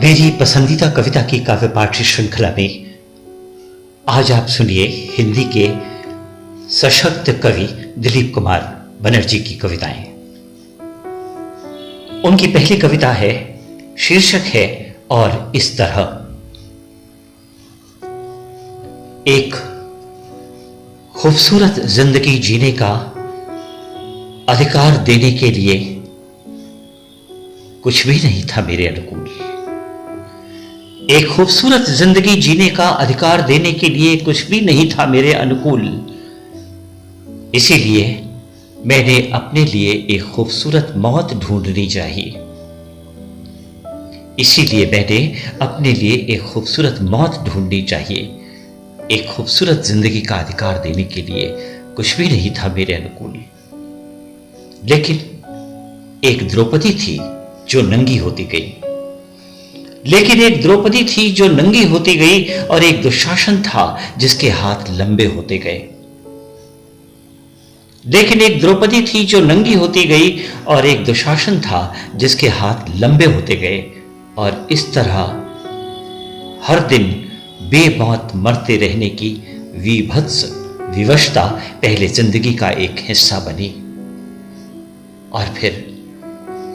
मेरी पसंदीदा कविता की काव्य पाठ श्रृंखला में आज आप सुनिए हिंदी के सशक्त कवि दिलीप कुमार बनर्जी की कविताएं। उनकी पहली कविता है, शीर्षक है और इस तरह। एक खूबसूरत जिंदगी जीने का अधिकार देने के लिए कुछ भी नहीं था मेरे अनुकूल। एक खूबसूरत जिंदगी जीने का अधिकार देने के लिए कुछ भी नहीं था मेरे अनुकूल। इसीलिए मैंने अपने लिए एक खूबसूरत मौत ढूंढनी चाहिए। इसीलिए मैंने अपने लिए एक खूबसूरत मौत ढूंढनी चाहिए। एक खूबसूरत जिंदगी का अधिकार देने के लिए कुछ भी नहीं था मेरे अनुकूल। लेकिन एक द्रौपदी थी जो नंगी होती गई। लेकिन एक द्रौपदी थी जो नंगी होती गई और एक दुशासन था जिसके हाथ लंबे होते गए। लेकिन एक द्रौपदी थी जो नंगी होती गई और एक दुशासन था जिसके हाथ लंबे होते गए। और इस तरह हर दिन बेमौत मरते रहने की विभत्स विवशता पहले जिंदगी का एक हिस्सा बनी और फिर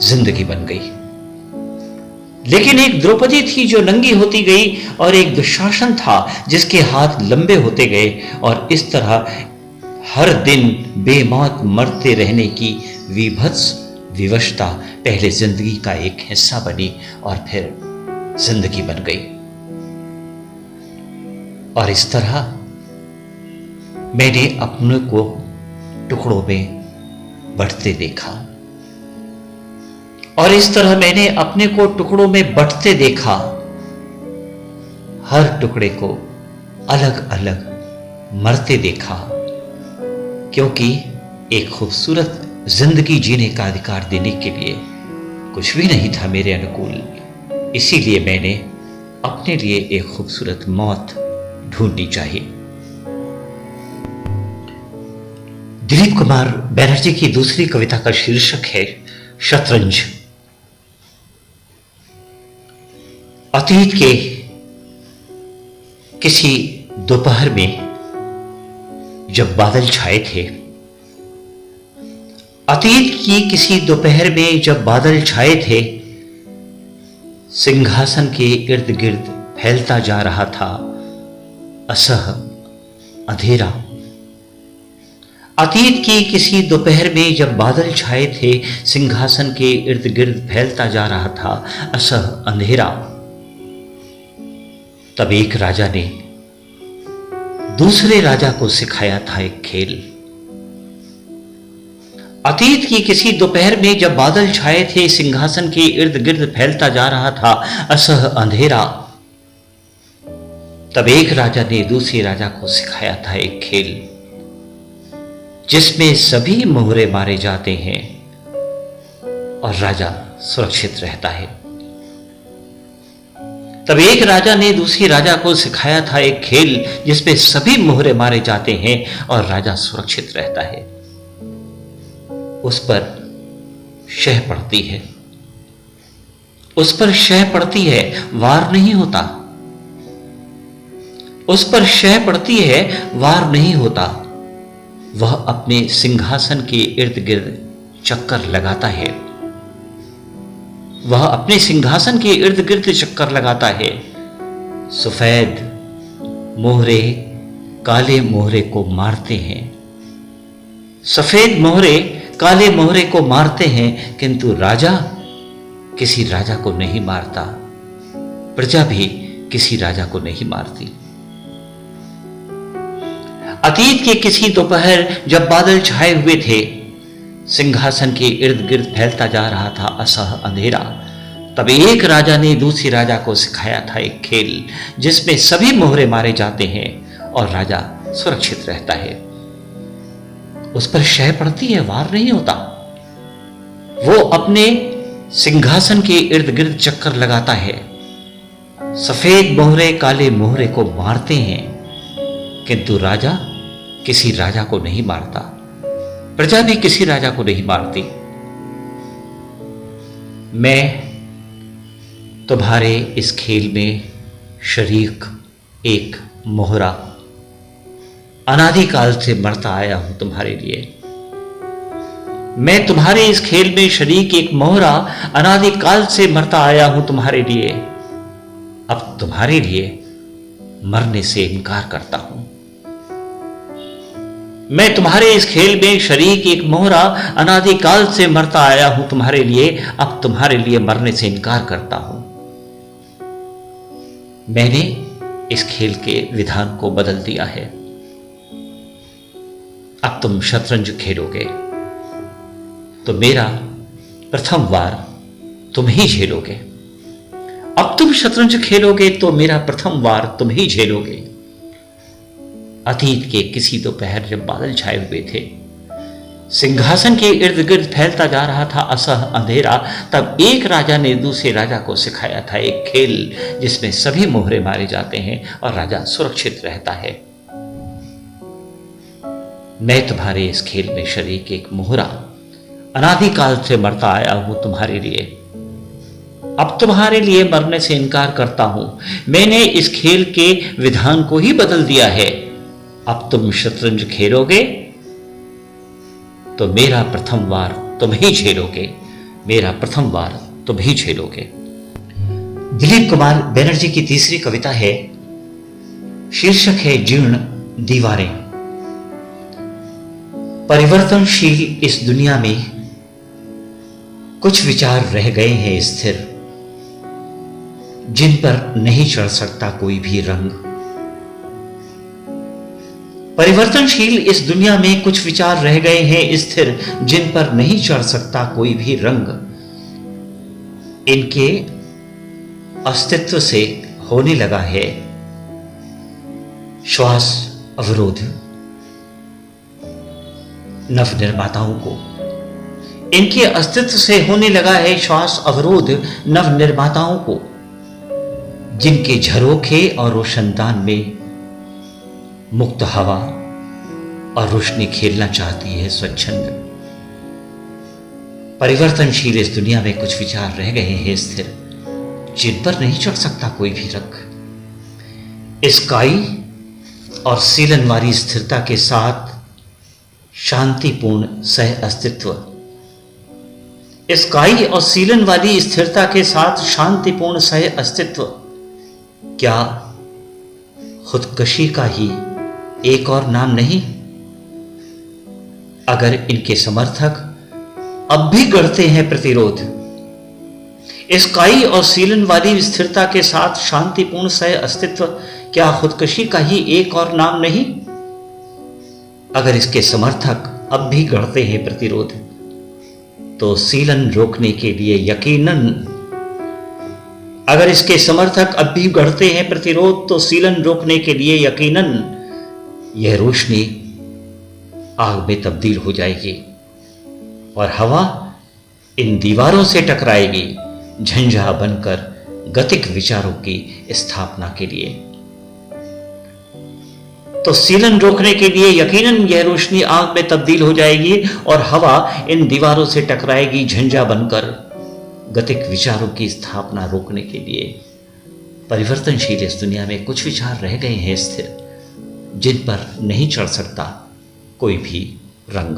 जिंदगी बन गई। लेकिन एक द्रौपदी थी जो नंगी होती गई और एक दुशासन था जिसके हाथ लंबे होते गए। और इस तरह हर दिन बेमौत मरते रहने की विभत्स विवशता पहले जिंदगी का एक हिस्सा बनी और फिर जिंदगी बन गई। और इस तरह मैंने अपने को टुकड़ों में बंटते देखा। और इस तरह मैंने अपने को टुकड़ों में बंटते देखा। हर टुकड़े को अलग अलग मरते देखा, क्योंकि एक खूबसूरत जिंदगी जीने का अधिकार देने के लिए कुछ भी नहीं था मेरे अनुकूल। इसीलिए मैंने अपने लिए एक खूबसूरत मौत ढूंढनी चाहिए। दिलीप कुमार बनर्जी की दूसरी कविता का शीर्षक है, शतरंज। अतीत के किसी दोपहर में जब बादल छाए थे, अतीत की किसी दोपहर में जब बादल छाए थे, सिंहासन के इर्द गिर्द फैलता जा रहा था असह अंधेरा। अतीत की किसी दोपहर में जब बादल छाए थे, सिंहासन के इर्द गिर्द फैलता जा रहा था असह अंधेरा। तब एक राजा ने दूसरे राजा को सिखाया था एक खेल। अतीत की किसी दोपहर में जब बादल छाए थे, सिंहासन के इर्द गिर्द फैलता जा रहा था असह अंधेरा। तब एक राजा ने दूसरे राजा को सिखाया था एक खेल, जिसमें सभी मोहरे मारे जाते हैं और राजा सुरक्षित रहता है। तब एक राजा ने दूसरे राजा को सिखाया था एक खेल, जिसमें सभी मोहरे मारे जाते हैं और राजा सुरक्षित रहता है। उस पर शह पड़ती है, उस पर शह पड़ती है, वार नहीं होता। उस पर शह पड़ती है, वार नहीं होता। वह अपने सिंहासन के इर्द गिर्द चक्कर लगाता है। वह अपने सिंहासन के इर्द गिर्द चक्कर लगाता है। सफेद मोहरे काले मोहरे को मारते हैं। सफेद मोहरे काले मोहरे को मारते हैं, किंतु राजा किसी राजा को नहीं मारता। प्रजा भी किसी राजा को नहीं मारती। अतीत के किसी दोपहर जब बादल छाए हुए थे, सिंहासन के इर्द गिर्द फैलता जा रहा था असह अंधेरा। तब एक राजा ने दूसरे राजा को सिखाया था एक खेल, जिसमें सभी मोहरे मारे जाते हैं और राजा सुरक्षित रहता है। उस पर शह पड़ती है, वार नहीं होता। वो अपने सिंहासन के इर्द गिर्द चक्कर लगाता है। सफेद मोहरे काले मोहरे को मारते हैं, किंतु राजा किसी राजा को नहीं मारता। प्रजा भी किसी राजा को नहीं मारती। मैं तुम्हारे इस खेल में शरीक एक मोहरा, अनादिकाल से मरता आया हूं तुम्हारे लिए। मैं तुम्हारे इस खेल में शरीक एक मोहरा, अनादिकाल से मरता आया हूं तुम्हारे लिए। अब तुम्हारे लिए मरने से इनकार करता हूं। मैं तुम्हारे इस खेल में शरीक एक मोहरा, अनादिकाल से मरता आया हूं तुम्हारे लिए। अब तुम्हारे लिए मरने से इनकार करता हूं। मैंने इस खेल के विधान को बदल दिया है। अब तुम शतरंज खेलोगे तो मेरा प्रथम वार तुम ही झेलोगे। अब तुम शतरंज खेलोगे तो मेरा प्रथम वार तुम ही झेलोगे। अतीत के किसी दोपहर जब बादल छाए हुए थे, सिंहासन के इर्द गिर्द फैलता जा रहा था असह अंधेरा, तब एक राजा ने दूसरे राजा को सिखाया था एक खेल जिसमें सभी मोहरे मारे जाते हैं और राजा सुरक्षित रहता है। मैं तुम्हारे इस खेल में शरीक एक मोहरा, अनादिकाल से मरता आया हूं तुम्हारे लिए। अब तुम्हारे लिए मरने से इनकार करता हूं। मैंने इस खेल के विधान को ही बदल दिया है। अब तुम शतरंज खेलोगे तो मेरा प्रथम वार तुम ही झेलोगे। मेरा प्रथम वार तुम ही झेलोगे। दिलीप कुमार बनर्जी की तीसरी कविता है, शीर्षक है जीर्ण दीवारें। परिवर्तनशील इस दुनिया में कुछ विचार रह गए हैं स्थिर, जिन पर नहीं चढ़ सकता कोई भी रंग। परिवर्तनशील इस दुनिया में कुछ विचार रह गए हैं स्थिर, जिन पर नहीं चढ़ सकता कोई भी रंग। इनके अस्तित्व से होने लगा है श्वास अवरोध नवनिर्माताओं को। इनके अस्तित्व से होने लगा है श्वास अवरोध नवनिर्माताओं को, जिनके झरोखे और रोशनदान में मुक्त हवा और रोशनी खेलना चाहती है स्वच्छंद। परिवर्तनशील इस दुनिया में कुछ विचार रह गए हैं स्थिर, जिन पर नहीं चढ़ सकता कोई भी रंग। स्काई और सीलन वाली स्थिरता के साथ शांतिपूर्ण सह अस्तित्व। स्काई और सीलन वाली स्थिरता के साथ शांतिपूर्ण सह अस्तित्व क्या खुदकशी का ही एक और नाम नहीं? अगर इनके समर्थक अब भी गढ़ते हैं प्रतिरोध, स्काई और सीलन वाली स्थिरता के साथ शांतिपूर्ण सह अस्तित्व क्या खुदकशी का ही एक और नाम नहीं? अगर इसके समर्थक अब भी गढ़ते हैं प्रतिरोध, तो सीलन रोकने के लिए यकीनन, अगर इसके समर्थक अब भी गढ़ते हैं प्रतिरोध, तो सीलन रोकने के लिए यकीनन यह रोशनी आग में तब्दील हो जाएगी और हवा इन दीवारों से टकराएगी, झंझा बनकर गतिक विचारों की स्थापना के लिए। तो सीलन रोकने के लिए यकीनन यह रोशनी आग में तब्दील हो जाएगी और हवा इन दीवारों से टकराएगी, झंझा बनकर गतिक विचारों की स्थापना रोकने के लिए। परिवर्तनशील इस दुनिया में कुछ विचार रह गए हैं स्थिर, जिन पर नहीं चढ़ सकता कोई भी रंग।